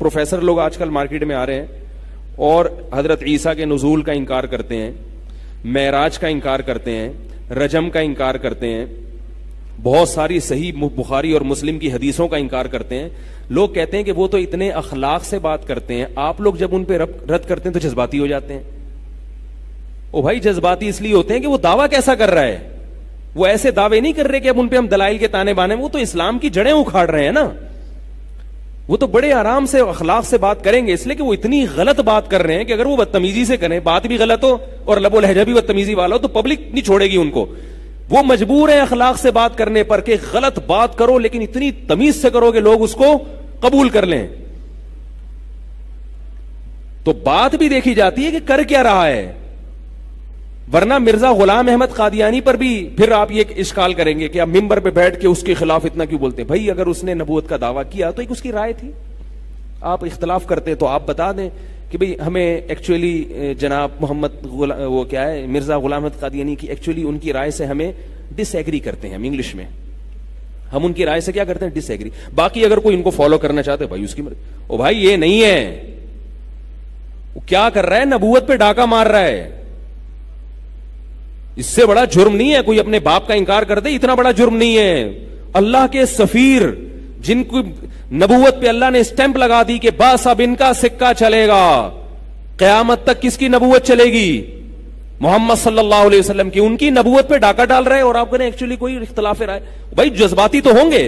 Professor لوگ آج کل مارکیٹ میں آ رہے ہیں اور حضرت عیسیٰ کے نزول کا انکار کرتے ہیں, معراج کا انکار کرتے ہیں, رجم کا انکار کرتے ہیں, بہت ساری صحیح بخاری اور مسلم کی حدیثوں کا انکار کرتے ہیں. لوگ کہتے ہیں کہ وہ تو اتنے اخلاق سے بات کرتے ہیں, آپ لوگ جب ان پہ رد کرتے ہیں تو جذباتی ہو جاتے ہیں. او بھائی جذباتی اس لیے ہوتے ہیں کہ وہ دعویٰ کیسا کر رہا ہے, وہ ایسے دعوے نہیں کر رہے کہ اب ان پہ ہم دلائل کے تانے بانے, وہ تو اسلام کی جڑیں اکھاڑ رہے ہیں نا. وہ تو بڑے آرام سے اخلاق سے بات کریں گے, اس لیے کہ وہ اتنی غلط بات کر رہے ہیں کہ اگر وہ بدتمیزی سے کریں, بات بھی غلط ہو اور لب و لہجہ بھی بدتمیزی والا ہو, تو پبلک نہیں چھوڑے گی ان کو. وہ مجبور ہیں اخلاق سے بات کرنے پر کہ غلط بات کرو لیکن اتنی تمیز سے کرو کہ لوگ اس کو قبول کر لیں. تو بات بھی دیکھی جاتی ہے کہ کر کیا رہا ہے. ورنہ مرزا غلام احمد قادیانی پر بھی پھر آپ یہ اشکال کریں گے کہ آپ ممبر پہ بیٹھ کے اس کے خلاف اتنا کیوں بولتے ہیں. بھائی اگر اس نے نبوت کا دعویٰ کیا تو ایک اس کی رائے تھی, آپ اختلاف کرتے تو آپ بتا دیں کہ بھئی ہمیں ایکچولی جناب محمد وہ کیا ہے مرزا غلام احمد قادیانی کی ایکچولی ان کی رائے سے ہمیں ڈس ایگری کرتے ہیں. ہم انگلش میں ہم ان کی رائے سے کیا کرتے ہیں, ڈس ایگری. باقی اگر کوئی ان کو فالو کرنا چاہتے بھائی اس کی مرضی. او بھائی یہ نہیں ہے, وہ کیا کر رہا ہے, نبوت پہ ڈاکہ مار رہا ہے. اس سے بڑا جرم نہیں ہے کوئی اپنے باپ کا انکار کر دے, اتنا بڑا جرم نہیں ہے. اللہ کے سفیر جن کو نبوت پہ اللہ نے اسٹیمپ لگا دی کہ بس اب ان کا سکہ چلے گا, قیامت تک کس کی نبوت چلے گی, محمد صلی اللہ علیہ وسلم کی, ان کی نبوت پہ ڈاکہ ڈال رہے ہیں اور آپ کہتے ہیں ایکچولی کوئی اختلاف رائے. بھائی جذباتی تو ہوں گے,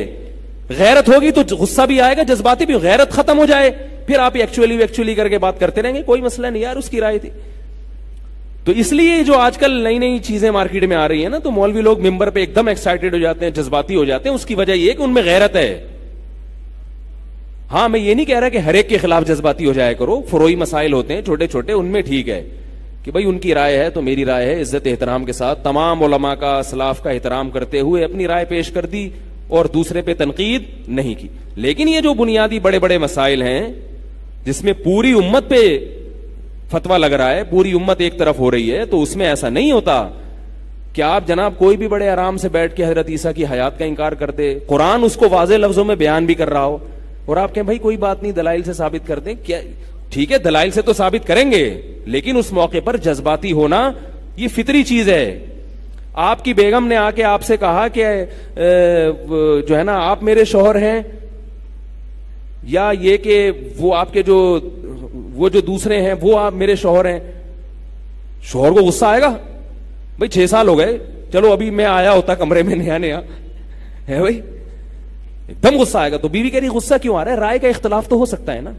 غیرت ہوگی تو غصہ بھی آئے گا, جذباتی بھی, غیرت ختم ہو جائے پھر آپ ایکچولی کر کے بات کرتے رہیں گے, کوئی مسئلہ نہیں یار اس کی رائے تھی. تو اس لیے جو آج کل نئی نئی چیزیں مارکیٹ میں آ رہی ہیں نا, تو مولوی لوگ ممبر پہ ایک دم ایکسائٹیڈ ہو جاتے ہیں, جذباتی ہو جاتے ہیں. اس کی وجہ یہ کہ ان میں غیرت ہے. ہاں میں یہ نہیں کہہ رہا کہ ہر ایک کے خلاف جذباتی ہو جایا کرو, فروئی مسائل ہوتے ہیں چھوٹے چھوٹے, ان میں ٹھیک ہے کہ بھائی ان کی رائے ہے تو میری رائے ہے, عزت احترام کے ساتھ تمام علماء کا اسلاف کا احترام کرتے ہوئے اپنی رائے پیش کر دی اور دوسرے پہ تنقید نہیں کی. لیکن یہ جو بنیادی بڑے بڑے مسائل ہیں جس میں پوری امت پہ فتویٰ لگ رہا ہے, پوری امت ایک طرف ہو رہی ہے, تو اس میں ایسا نہیں ہوتا کہ آپ جناب کوئی بھی بڑے آرام سے بیٹھ کے حضرت عیسیٰ کی حیات کا انکار کر دے, قرآن اس کو واضح لفظوں میں بیان بھی کر رہا ہو, اور آپ کہیں بھائی کوئی بات نہیں دلائل سے ثابت کر دیں. کیا ٹھیک ہے دلائل سے تو ثابت کریں گے, لیکن اس موقع پر جذباتی ہونا یہ فطری چیز ہے. آپ کی بیگم نے آ کے آپ سے کہا کہ جو ہے نا آپ میرے شوہر ہیں, یا یہ کہ وہ آپ کے وہ جو دوسرے ہیں وہ آپ میرے شوہر ہیں, شوہر کو غصہ آئے گا. بھائی 6 سال ہو گئے, چلو ابھی میں آیا ہوتا کمرے میں نیا نیا ہے بھائی, ایک دم غصہ آئے گا. تو بیوی کہہ رہی غصہ کیوں آ رہا ہے, رائے کا اختلاف تو ہو سکتا ہے نا.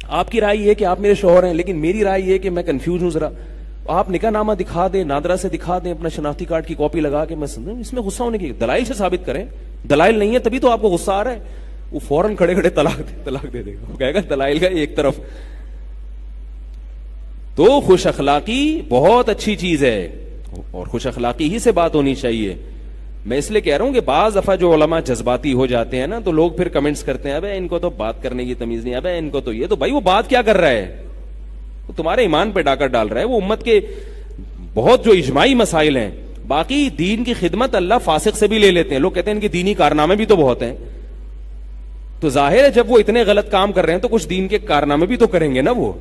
آپ کی رائے یہ کہ آپ میرے شوہر ہیں, لیکن میری رائے یہ کہ میں کنفیوز ہوں ذرا, آپ نکاح نامہ دکھا دیں, نادرا سے دکھا دیں, اپنا شناختی کارڈ کی کاپی لگا کے, میں سمجھوں اس میں غصہ ہونے کی دلائل سے ثابت کریں. دلائل نہیں ہے تبھی تو آپ کو غصہ آ رہا ہے. وہ فوراً کھڑے کھڑے طلاق دے دے گا, وہ کہے گا دلائل کا ایک طرف. تو خوش اخلاقی بہت اچھی چیز ہے اور خوش اخلاقی ہی سے بات ہونی چاہیے. میں اس لیے کہہ رہا ہوں کہ بعض دفعہ جو علماء جذباتی ہو جاتے ہیں نا, تو لوگ پھر کمنٹس کرتے ہیں ابے ان کو تو بات کرنے کی تمیز نہیں, ابے ان کو تو یہ, تو بھائی وہ بات کیا کر رہا ہے, وہ تمہارے ایمان پہ ڈاکہ ڈال رہا ہے. وہ امت کے بہت جو اجماعی مسائل ہیں, باقی دین کی خدمت اللہ فاسق سے بھی لے لیتے ہیں. لوگ کہتے ہیں ان کے دینی کارنامے بھی تو بہت ہیں, تو ظاہر ہے جب وہ اتنے غلط کام کر رہے ہیں تو کچھ دین کے کارنامے بھی تو کریں گے نا. وہ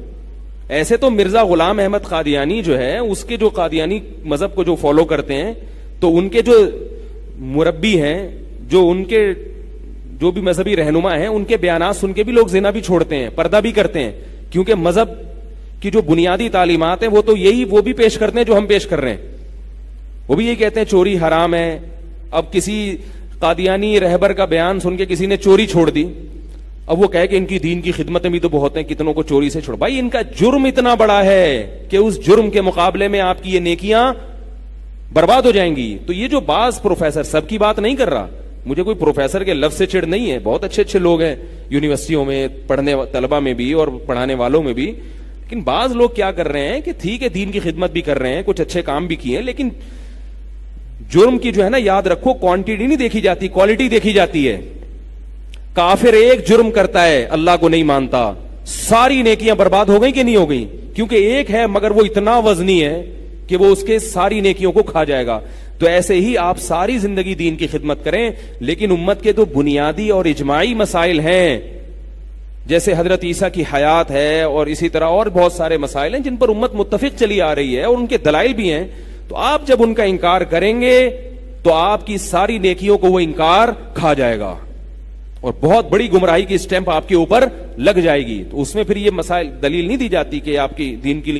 ایسے تو مرزا غلام احمد قادیانی جو ہے, اس کے جو قادیانی مذہب کو جو فالو کرتے ہیں, تو ان کے جو مربی ہیں, جو ان کے جو بھی مذہبی رہنما ہیں, ان کے بیانات سن کے بھی لوگ زنا بھی چھوڑتے ہیں, پردہ بھی کرتے ہیں, کیونکہ مذہب کی جو بنیادی تعلیمات ہیں وہ تو یہی وہ بھی پیش کرتے ہیں جو ہم پیش کر رہے ہیں. وہ بھی یہی کہتے ہیں چوری حرام ہے. اب کسی قادیانی رہبر کا بیان سن کے کسی نے چوری چھوڑ دی, اب وہ کہے کہ ان کی دین کی خدمتیں بھی تو بہت ہیں, کتنوں کو چوری سے چھوڑ. بھائی ان کا جرم اتنا بڑا ہے کہ اس جرم کے مقابلے میں آپ کی یہ نیکیاں برباد ہو جائیں گی. تو یہ جو بعض پروفیسر, سب کی بات نہیں کر رہا, مجھے کوئی پروفیسر کے لفظ سے چڑ نہیں ہے, بہت اچھے اچھے لوگ ہیں یونیورسٹیوں میں, پڑھنے طلبہ میں بھی اور پڑھانے والوں میں بھی, لیکن بعض لوگ کیا کر رہے ہیں کہ ٹھیک ہے دین کی خدمت بھی کر رہے ہیں, کچھ اچھے کام بھی کیے ہیں, لیکن جرم کی جو ہے نا, یاد رکھو کوانٹٹی نہیں دیکھی جاتی, کوالٹی دیکھی جاتی ہے. کافر ایک جرم کرتا ہے, اللہ کو نہیں مانتا, ساری نیکیاں برباد ہو گئی کہ نہیں ہو گئی, کیونکہ ایک ہے مگر وہ اتنا وزنی ہے کہ وہ اس کے ساری نیکیوں کو کھا جائے گا. تو ایسے ہی آپ ساری زندگی دین کی خدمت کریں, لیکن امت کے تو بنیادی اور اجماعی مسائل ہیں جیسے حضرت عیسیٰ کی حیات ہے اور اسی طرح اور بہت سارے مسائل ہیں جن پر امت متفق چلی آ رہی ہے اور ان کے دلائل بھی ہیں. تو آپ جب ان کا انکار کریں گے تو آپ کی ساری نیکیوں کو وہ انکار کھا جائے گا اور بہت بڑی گمراہی کی اسٹیمپ آپ کے اوپر لگ جائے گی. تو اس میں پھر یہ مسائل دلیل نہیں دی جاتی کہ آپ کی دین کے لیے